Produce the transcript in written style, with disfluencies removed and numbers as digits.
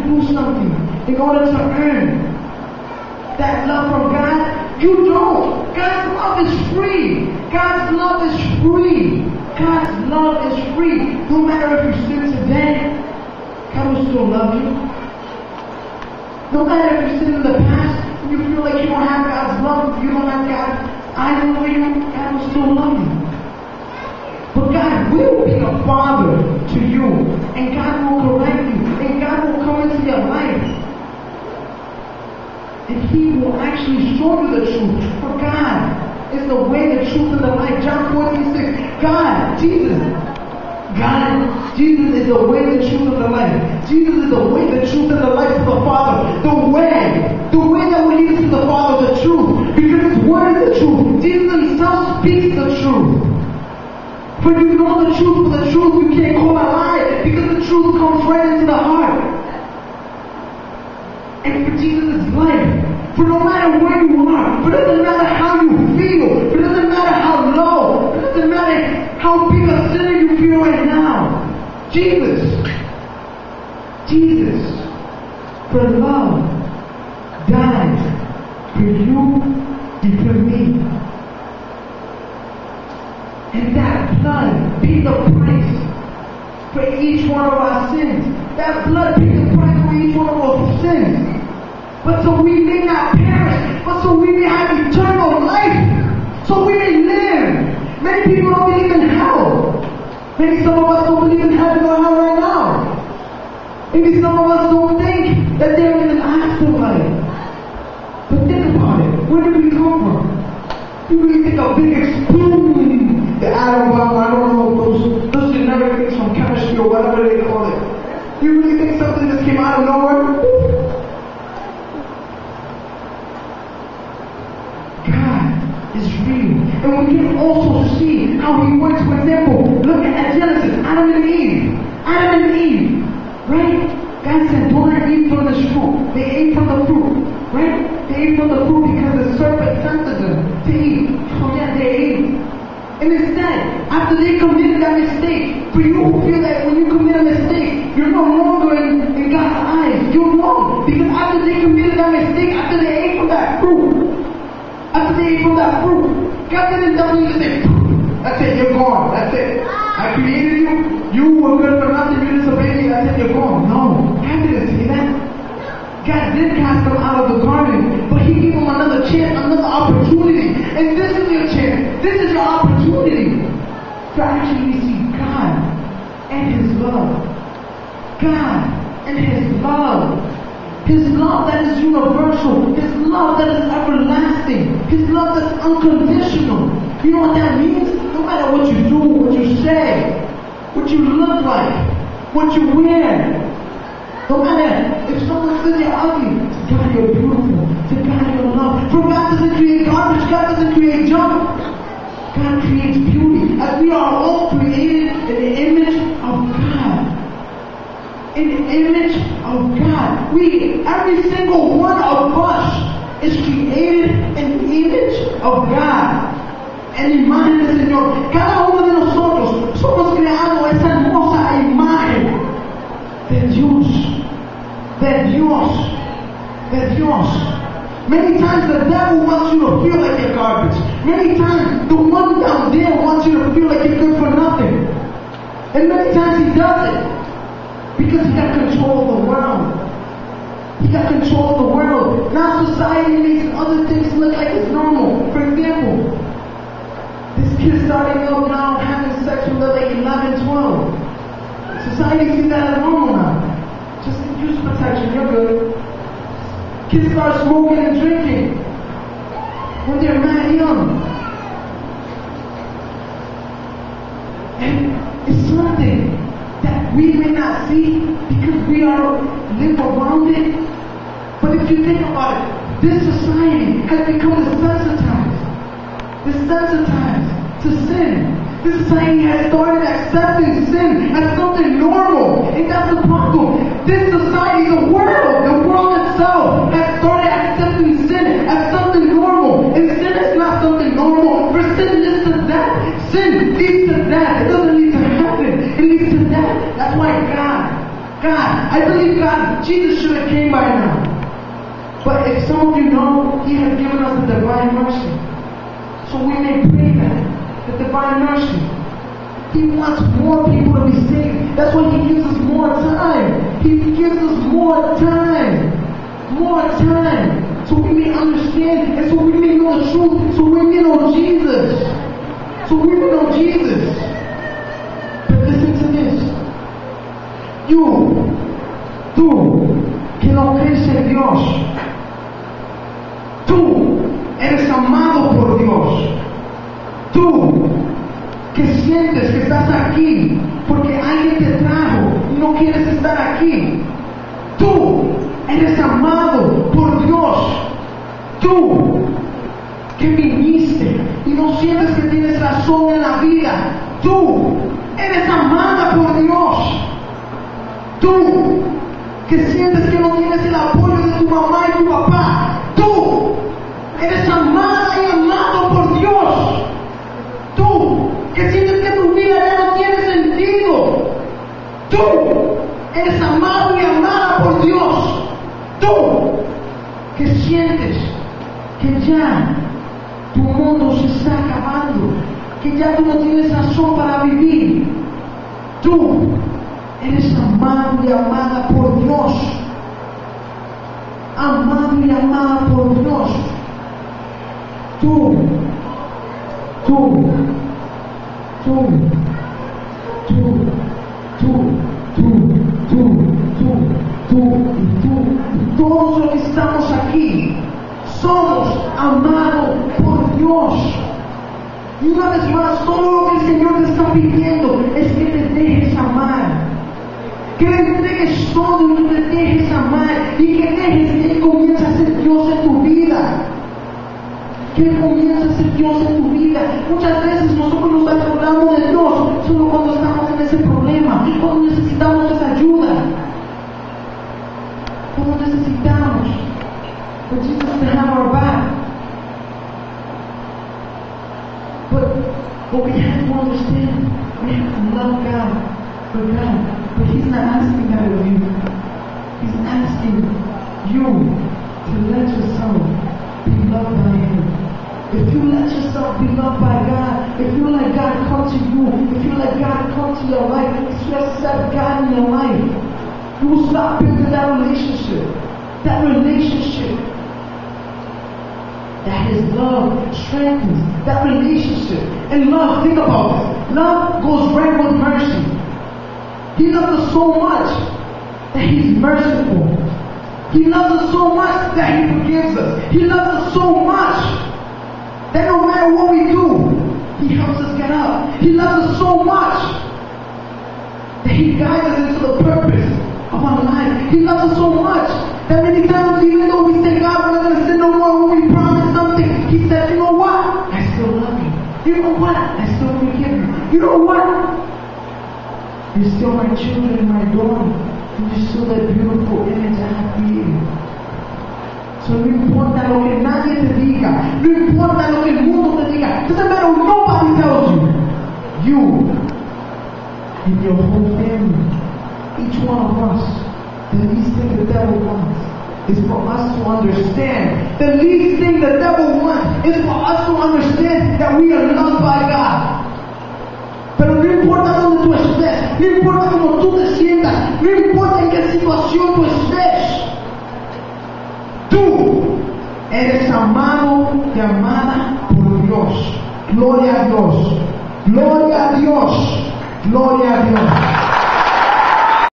do something in order to earn that love from God. You don't. God's love is free. God's love is free. God's love is free. No matter if you sin today, God will still love you. No matter if you sin in the past, and you feel like you don't have God's love, you don't have God's eyes over you, God will still love you. But God will be a father to you, and God will correct you, and God will come into your life. And He will actually show you the truth. For God is the way, the truth, and the life. John 14:6. God, Jesus is the way, the truth, and the life. Jesus is the way, the truth, and the life to the Father. The way that will lead to the Father, the truth. Because His word is the truth. Jesus Himself speaks the truth. For you know the truth, for the truth you can't call a lie, because the truth comes right into the heart. And for Jesus' life, for no matter where you are, for it doesn't matter how you feel, for it doesn't matter how low, it doesn't matter how big a sinner you feel right now. Jesus, for love, died for you and for me. And that blood paid the price for each one of our sins. That blood paid the price for each one of our sins. But so we may not perish, but so we may have eternal life. So we may live. Many people don't believe in hell. Maybe some of us don't believe in heaven or hell right now. Maybe some of us don't think that they're in an afterlife. But think about it. Where did we come from? You really think a big explosion, the atom bomb, I don't know, those generic things from chemistry or whatever they call it. You really think something just came out of nowhere? God is real. And we can also see how He works. For example, look at Genesis, Adam and Eve, right? God said, don't eat from this fruit. They ate from the fruit, right? They ate from the fruit because the serpent tempted them to eat. So yeah, they ate. And instead, after they committed that mistake, for you who feel that when you commit a mistake, you're no longer in God's eyes. You're wrong. Because after they committed that mistake, after they ate from that fruit, God didn't tell you to say, that's it, you're gone. That's it. I created you. You were good for nothing. You disobeyed me. That's it, you're gone. No. God didn't say that. God did cast them out of the garden, but He gave them another chance, another opportunity. And this is your chance. This is your opportunity to actually see God and His love. God and His love. His love that is universal. His love that is everlasting. His love that's unconditional. You know what that means? No matter what you do, what you say, what you look like, what you wear, no matter if someone says you're ugly, to God you're beautiful, to God you're loved. For God doesn't create garbage, God doesn't create junk. God creates beauty. As we are all created in the image of God. In the image of God. Every single one of us is created in the image of God. En imagen del Señor. Cada uno de nosotros somos creados esa hermosa imagen de Dios. De Dios. Many times the devil wants you to feel like you're garbage. Many times the one down there wants you to feel like you're good for nothing. And many times he does it. Because he got control of the world. He got control of the world. Now society makes other things look like it's normal. For example, this kid starting up now having sex with like 11, 12. Society sees that as normal now. Just use protection, you're good. Kids start smoking and drinking when they're mad young. And it's something that we may not see because we live around it. But if you think about it, this society has become desensitized to sin. This society has started accepting sin as something normal. And that's the problem. This society, the world itself has started accepting sin as something normal. And sin is not something normal. For sin leads to death. Sin leads to death. It doesn't lead to heaven. It leads to death. That's why God, I believe God, Jesus But if some of you know, He has given us the divine mercy. So we may pray that, the divine mercy. He wants more people to be saved. That's why He gives us more time. He gives us more time. More time. So we may understand, and so we may know the truth, so we may know Jesus. So we may know Jesus. But listen to this. Tú, que no crees en Dios, tú eres amado por Dios. Tú, que sientes que estás aquí porque alguien te trajo y no quieres estar aquí. Tú eres amado por Dios. Tú, que viniste y no sientes que tienes razón en la vida. Tú eres amada por Dios. Tú, que sientes que no tienes el apoyo de tu mamá y tu papá. Tú eres amada y amado por Dios. Tú, que sientes que tu vida ya no tiene sentido. Tú eres amado y amada por Dios. Tú, que sientes que ya tu mundo se está acabando, que ya tú no tienes razón para vivir. Tú eres amado y amada por Dios. Amado y amada por Dios. Tú y todos los que estamos aquí somos amados por Dios. Y una vez más, todo lo que el Señor te está pidiendo es que te dejes amar. Que le entregues todo y te dejes amar. Y que dejes que Él comience a ser Dios en tu vida. Que Él comience a ser Dios en tu vida. Muchas veces nosotros nos acordamos de Dios solo cuando estamos en ese problema, cuando necesitamos esa ayuda, cuando necesitamos for Jesus to have our back. But we have to understand, we have to love God for God. But He's not asking that of you. He's asking you to let yourself be loved by Him. If you let yourself be loved by God, if you let God come to you, if you let God come to your life, if you accept God in your life, you will start building that relationship. That relationship that His love strengthens. That relationship. And love, think about this. Love goes right with mercy. He loves us so much that He's merciful. He loves us so much that He forgives us. He loves us so much that no matter what we do, He helps us get up. He loves us so much that He guides us into the purpose of our life. He loves us so much that many times, even though we say, God, we're not going to sin no more, when we promise something, He says, you know what? I still love you. You know what? I still forgive you. You know what? You're still my children and my daughter. You're still that beautiful image I have created. So no importa lo que nadie te diga, no importa lo que el mundo te diga, doesn't matter what nobody tells you, you and your whole family, each one of us, the least thing the devil wants is for us to understand. The least thing the devil wants is for us to understand that we are loved by God. Pero no importa dónde tú estés, no importa cómo tú te sientas, no importa en qué situación tú estés, tú eres amado y amada por Dios. Gloria a Dios. Gloria a Dios. Gloria a Dios.